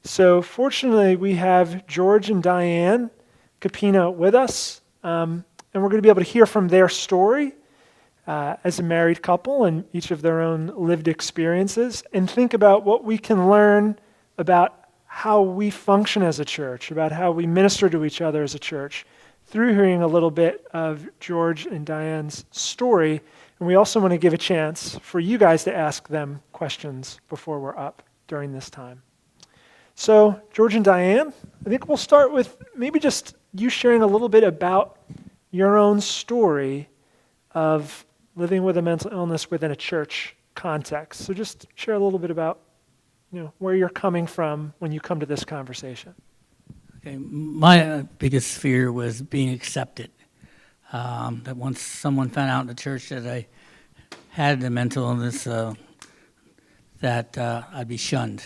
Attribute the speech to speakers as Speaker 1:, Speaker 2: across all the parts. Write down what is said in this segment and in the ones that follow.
Speaker 1: So fortunately, we have George and Diane Kopena with us, and we're going to be able to hear from their story as a married couple and each of their own lived experiences, and think about what we can learn about how we function as a church, about how we minister to each other as a church, through hearing a little bit of George and Diane's story. And we also want to give a chance for you guys to ask them questions before we're up during this time. So, George and Diane, I think we'll start with maybe just you sharing a little bit about your own story of living with a mental illness within a church context. So just share a little bit about, where you're coming from when you come to this conversation.
Speaker 2: Okay, my biggest fear was being accepted. That once someone found out in the church that I had a mental illness, that I'd be shunned.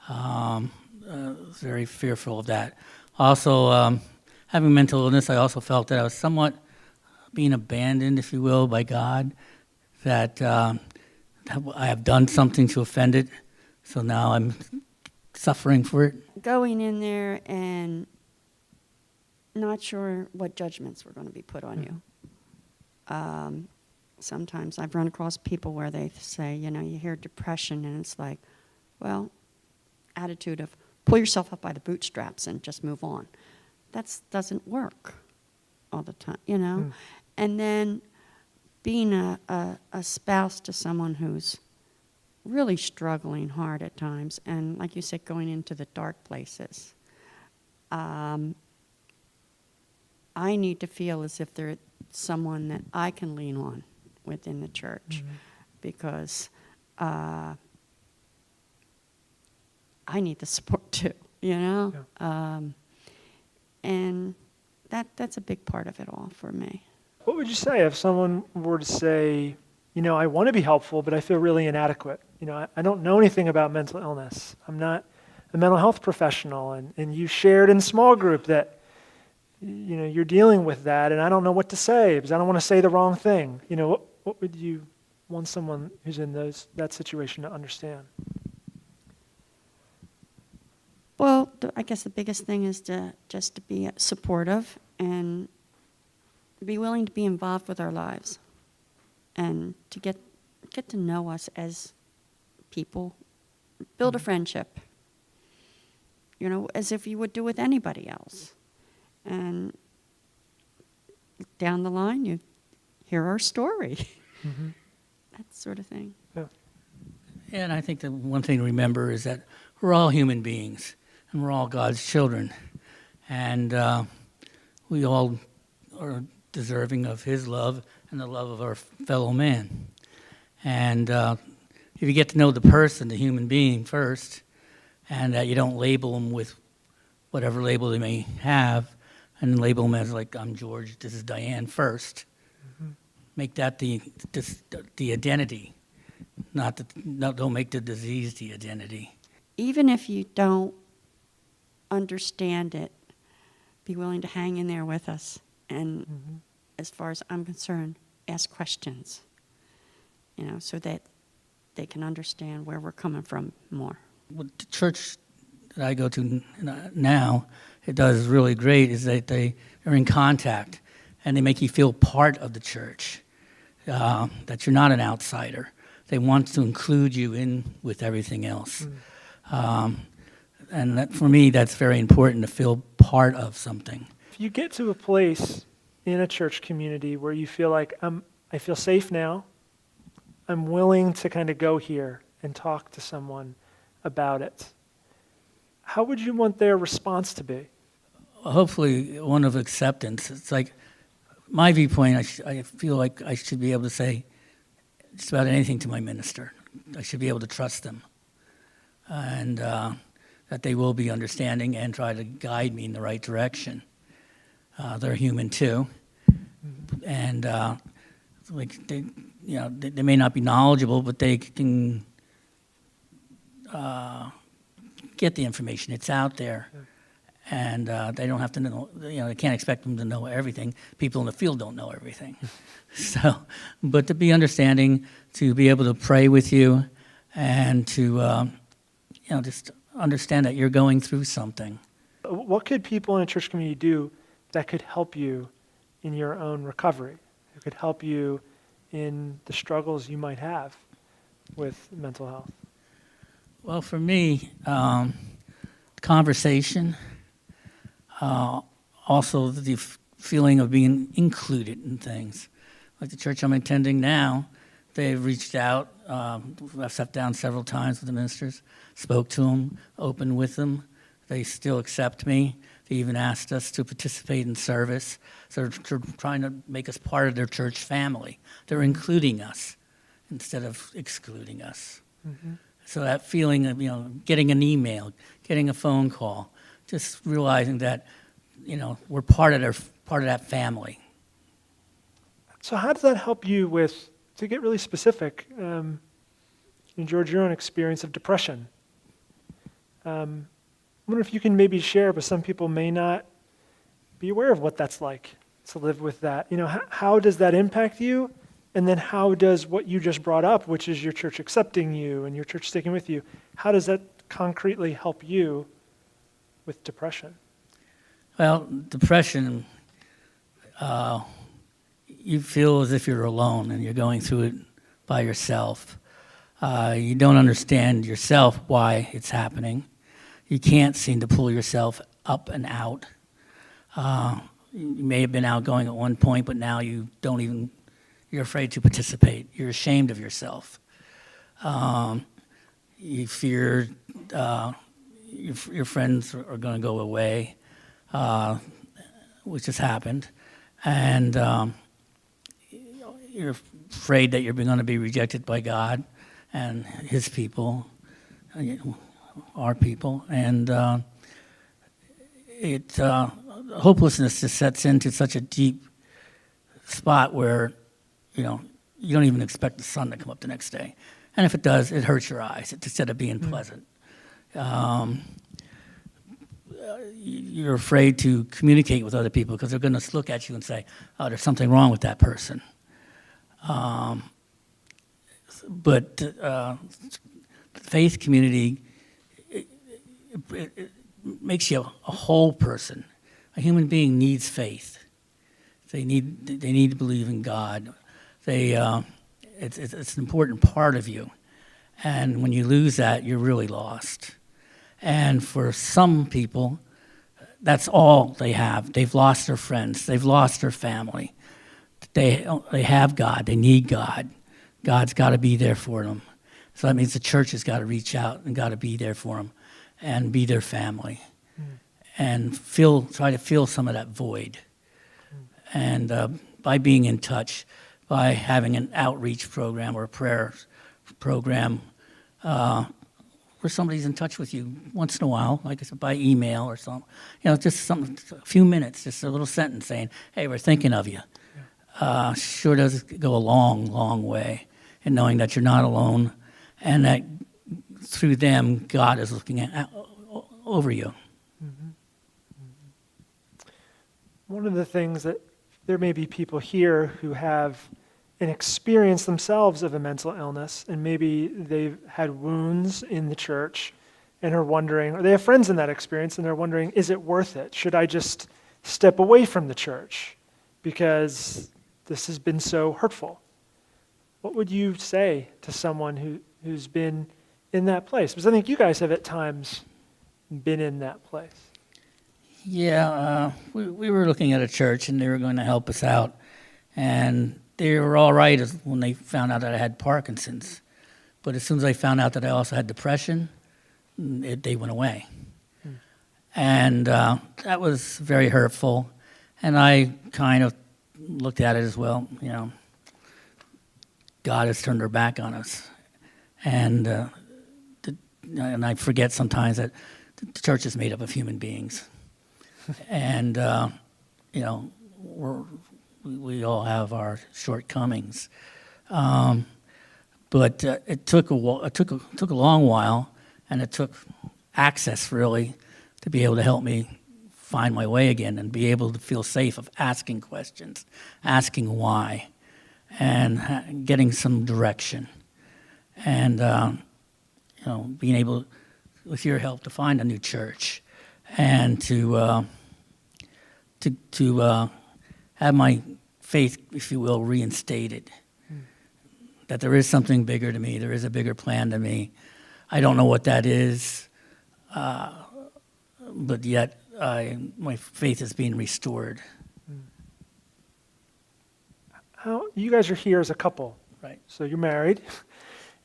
Speaker 2: I was very fearful of that. Also, having mental illness, I also felt that I was somewhat being abandoned, if you will, by God, that I have done something to offend it, so now I'm suffering for it.
Speaker 3: Going in there and not sure what judgments were going to be put on you. Sometimes I've run across people where they say, you hear depression and it's like, well, attitude of pull yourself up by the bootstraps and just move on. That doesn't work all the time, And then being a spouse to someone who's really struggling hard at times, and like you said, going into the dark places. I need to feel as if there's someone that I can lean on within the church, because I need the support too, Yeah. And that's a big part of it all for me.
Speaker 1: What would you say if someone were to say, I want to be helpful, but I feel really inadequate? I don't know anything about mental illness. I'm not a mental health professional, and you shared in small group that, you're dealing with that, and I don't know what to say because I don't want to say the wrong thing. What would you want someone who's in that situation to understand?
Speaker 3: Well, I guess the biggest thing is to be supportive and be willing to be involved with our lives and to get to know us as people, build a friendship, as if you would do with anybody else. And down the line, you hear our story, that sort of thing.
Speaker 1: Yeah.
Speaker 2: And I think the one thing to remember is that we're all human beings, and we're all God's children. And we all are deserving of His love and the love of our fellow man. And if you get to know the person, the human being first, and that you don't label them with whatever label they may have, and label them as like, I'm George, this is Diane first. Make that the identity, don't make the disease the identity.
Speaker 3: Even if you don't understand it, be willing to hang in there with us. And as far as I'm concerned, ask questions, so that they can understand where we're coming from more.
Speaker 2: What the church that I go to now, it does really great, is that they are in contact, and they make you feel part of the church, that you're not an outsider. They want to include you in with everything else. And that, for me, that's very important, to feel part of something.
Speaker 1: If you get to a place in a church community where you feel like, I feel safe now, I'm willing to kind of go here and talk to someone about it, how would you want their response to be?
Speaker 2: Hopefully one of acceptance. It's like, my viewpoint, I feel like I should be able to say just about anything to my minister. I should be able to trust them. And that they will be understanding and try to guide me in the right direction. They're human too. And they may not be knowledgeable, but they can get the information. It's out there. And they don't have to know, they can't expect them to know everything. People in the field don't know everything. But to be understanding, to be able to pray with you, and to, just understand that you're going through something.
Speaker 1: What could people in a church community do that could help you in your own recovery? That could help you in the struggles you might have with mental health?
Speaker 2: Well, for me, conversation, also the feeling of being included in things. Like the church I'm attending now, they've reached out. I've sat down several times with the ministers, spoke to them, opened with them. They still accept me. They even asked us to participate in service. So they're trying to make us part of their church family. They're including us instead of excluding us.
Speaker 1: Mm-hmm.
Speaker 2: So that feeling of, getting an email, getting a phone call, just realizing that, we're part of that family.
Speaker 1: So how does that help you with, to get really specific, George, your own experience of depression? I wonder if you can maybe share, but some people may not be aware of what that's like to live with that. How does that impact you? And then how does what you just brought up, which is your church accepting you and your church sticking with you, how does that concretely help you with depression?
Speaker 2: Well, depression, you feel as if you're alone and you're going through it by yourself. You don't understand yourself why it's happening. You can't seem to pull yourself up and out. You may have been outgoing at one point, but now you're afraid to participate. You're ashamed of yourself. You fear your friends are going to go away, which has happened. And you're afraid that you're going to be rejected by God and his people, our people. And hopelessness just sets into such a deep spot where you don't even expect the sun to come up the next day. And if it does, it hurts your eyes instead of being pleasant. You're afraid to communicate with other people because they're going to look at you and say, oh, there's something wrong with that person. But the faith community, it makes you a whole person. A human being needs faith. They need to believe in God. It's an important part of you. And when you lose that, you're really lost. And for some people, that's all they have. They've lost their friends. They've lost their family. They have God. They need God. God's got to be there for them. So that means the church has got to reach out and got to be there for them and be their family and try to fill some of that void. And by being in touch, by having an outreach program or a prayer program where somebody's in touch with you once in a while, like I said, by email or something, just a few minutes, just a little sentence saying, hey, we're thinking of you. Sure does go a long, long way in knowing that you're not alone and that through them, God is looking over you.
Speaker 1: Mm-hmm. One of the things that there may be people here who have an experience themselves of a mental illness, and maybe they've had wounds in the church and are wondering, or they have friends in that experience and they're wondering, is it worth it? Should I just step away from the church because this has been so hurtful? What would you say to someone who's been in that place? Because I think you guys have at times been in that place.
Speaker 2: Yeah, we were looking at a church and they were going to help us out. And they were all right when they found out that I had Parkinson's. But as soon as they found out that I also had depression, they went away. And that was very hurtful. And I kind of looked at it as well, God has turned her back on us. And I forget sometimes that the church is made up of human beings. And, we all have our shortcomings. But it took a long while, and it took access, really, to be able to help me find my way again and be able to feel safe of asking questions, asking why, and getting some direction. And, being able with your help, to find a new church and to have my faith, if you will, reinstated. That there is something bigger to me. There is a bigger plan to me. I don't know what that is, but yet my faith is being restored.
Speaker 1: How you guys are here as a couple,
Speaker 2: Right.
Speaker 1: so you're married,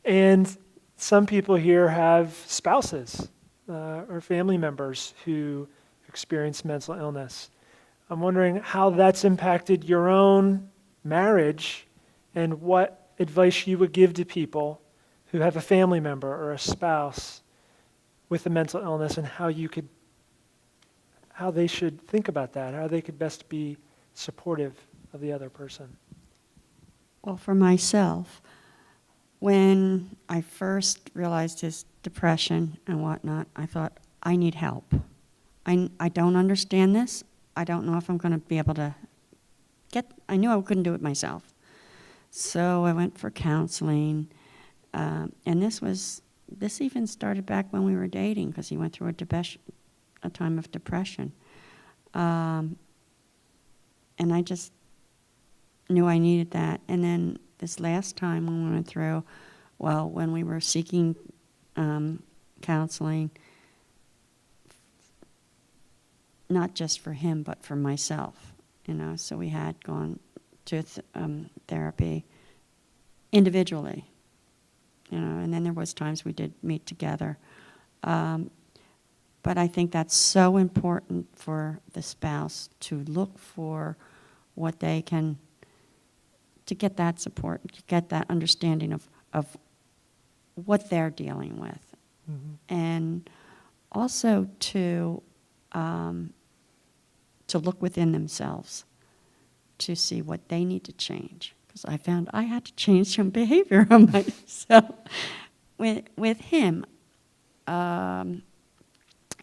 Speaker 1: and some people here have spouses or family members who experience mental illness. I'm wondering how that's impacted your own marriage and what advice you would give to people who have a family member or a spouse with a mental illness, and how they should think about that, how they could best be supportive of the other person.
Speaker 3: Well, for myself, when I first realized his depression and whatnot, I thought, I need help. I don't understand this. I don't know if I'm going to be able to I knew I couldn't do it myself. So I went for counseling, and this even started back when we were dating, because he went through a time of depression. And I just knew I needed that. And then this last time when we went through, when we were seeking counseling, not just for him, but for myself, so we had gone to therapy individually, and then there was times we did meet together. But I think that's so important for the spouse to look for what they can, to get that support, to get that understanding of what they're dealing with. Mm-hmm. And also to look within themselves to see what they need to change. Because I found I had to change some behavior on myself with him. And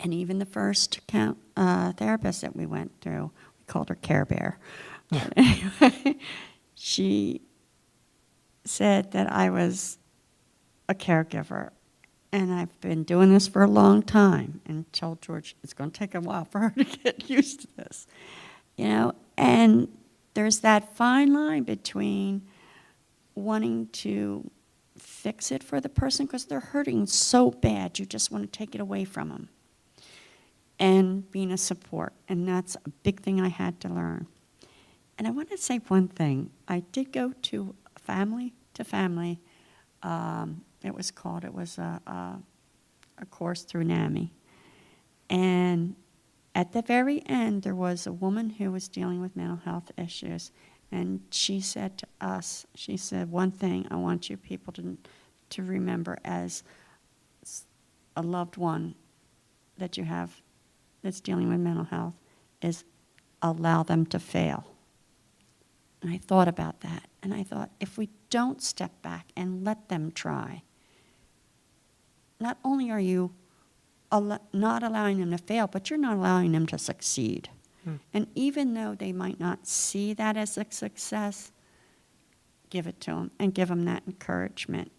Speaker 3: even the first therapist that we went through, we called her Care Bear. But anyway, she said that I was a caregiver. And I've been doing this for a long time, and told George it's going to take a while for her to get used to this. And there's that fine line between wanting to fix it for the person because they're hurting so bad, you just want to take it away from them, and being a support. And that's a big thing I had to learn. And I want to say one thing. I did go to family to family. It was a course through NAMI. And at the very end, there was a woman who was dealing with mental health issues. And she said to us, she said, one thing I want you people to remember as a loved one that you have that's dealing with mental health is allow them to fail. And I thought about that. And I thought, if we don't step back and let them try, not only are you not allowing them to fail, but you're not allowing them to succeed. And even though they might not see that as a success, give it to them and give them that encouragement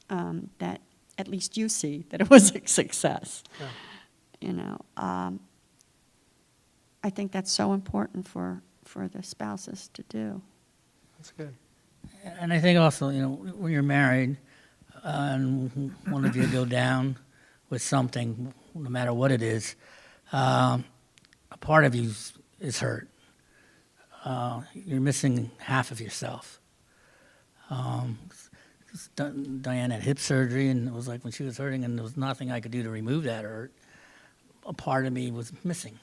Speaker 3: that at least you see that it was a success. Yeah. I think that's so important for the spouses to do.
Speaker 1: That's good.
Speaker 2: And I think also, when you're married and one of you go down with something, no matter what it is, a part of you is hurt. You're missing half of yourself. Diane had hip surgery, and it was like when she was hurting and there was nothing I could do to remove that hurt, a part of me was missing.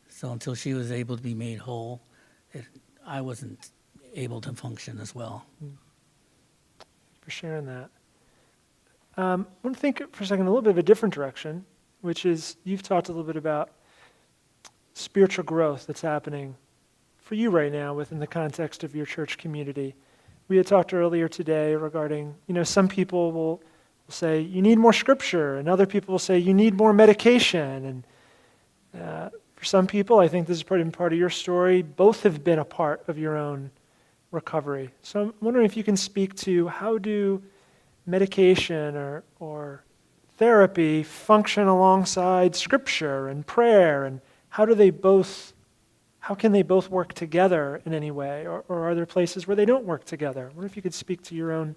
Speaker 2: So until she was able to be made whole, I wasn't able to function as well.
Speaker 1: For sharing that. I want to think for a second a little bit of a different direction, which is you've talked a little bit about spiritual growth that's happening for you right now within the context of your church community. We had talked earlier today regarding, some people will say you need more scripture, and other people will say you need more medication. And for some people, I think this is part of your story, both have been a part of your own recovery. So I'm wondering if you can speak to how do medication or therapy function alongside Scripture and prayer, and how can they both work together in any way, or are there places where they don't work together? I wonder if you could speak to your own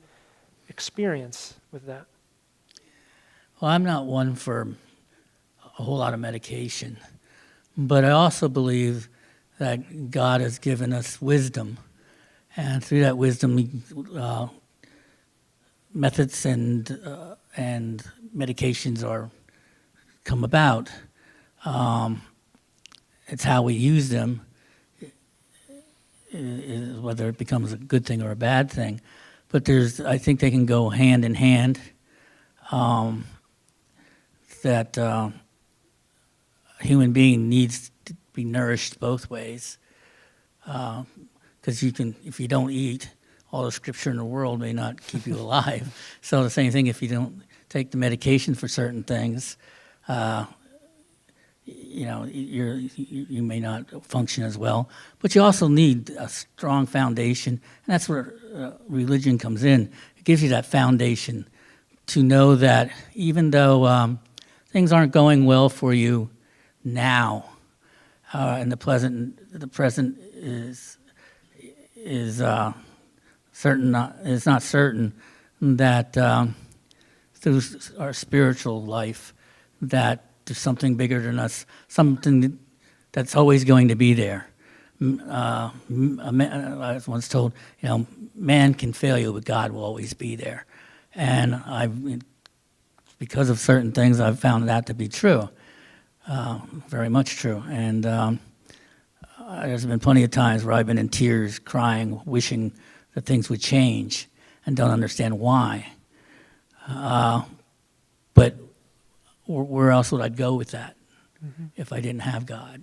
Speaker 1: experience with that.
Speaker 2: Well, I'm not one for a whole lot of medication, but I also believe that God has given us wisdom, and through that wisdom, methods and medications are come about. It's how we use them, whether it becomes a good thing or a bad thing. But I think they can go hand in hand. That a human being needs to be nourished both ways. Because if you don't eat, all the Scripture in the world may not keep you alive. So the same thing, if you don't take the medication for certain things, you may not function as well. But you also need a strong foundation, and that's where religion comes in. It gives you that foundation to know that even though things aren't going well for you now, and the present is certain. It's not certain that through our spiritual life that there's something bigger than us, something that's always going to be there. I was once told, man can fail you, but God will always be there. And because of certain things, I've found that to be true, very much true. And there's been plenty of times where I've been in tears, crying, wishing that things would change, and don't understand why. But where else would I go with that if I didn't have God?